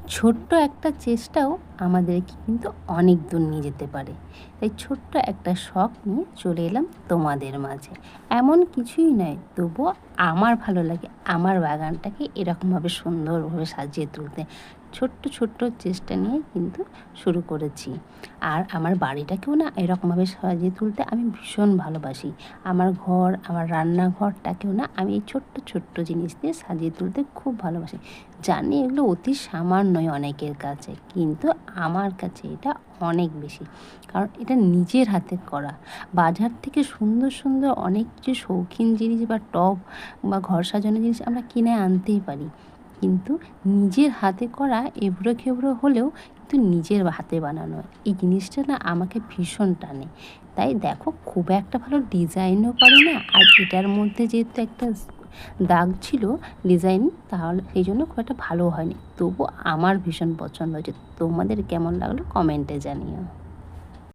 ছোট্ট একটা চেষ্টাও আমাদেরকে কিন্তু অনেক দূর নিয়ে যেতে পারে। তাই ছোট্ট একটা শখ নিয়ে চলে এলাম তোমাদের মাঝে। এমন কিছুই নয়, তবুও আমার ভালো লাগে আমার বাগানটাকে এরকমভাবে সুন্দরভাবে সাজিয়ে তুলতে। ছোট্ট ছোট্ট চেষ্টা নিয়ে কিন্তু শুরু করেছি। আর আমার বাড়িটাকেও না এরকমভাবে সাজিয়ে তুলতে আমি ভীষণ ভালোবাসি। আমার ঘর, আমার রান্নাঘরটাকেও না আমি এই ছোট্ট ছোট্ট জিনিস দিয়ে সাজিয়ে তুলতে খুব ভালোবাসি। জানি এগুলো অতি সামান্যই অনেকের কাছে, কিন্তু আমার কাছে এটা অনেক বেশি। কারণ এটা নিজের হাতে করা। বাজার থেকে সুন্দর সুন্দর অনেক কিছু শৌখিন জিনিস বা টব বা ঘর সাজানোর জিনিস আমরা কিনে আনতেই পারি, কিন্তু নিজের হাতে করা এবড়ো খেবড়ো হলেও কিন্তু নিজের হাতে বানানো এই জিনিসটা না আমাকে ভীষণ টানে। তাই দেখো, খুব একটা ভালো ডিজাইনও পারি না, আর এটার মধ্যে যেহেতু একটা দাগ ছিল ডিজাইন, তাহলে সেই জন্য খুব একটা ভালো হয়নি। তবু আমার ভীষণ পছন্দ হয়েছে। তোমাদের কেমন লাগলো কমেন্টে জানিও।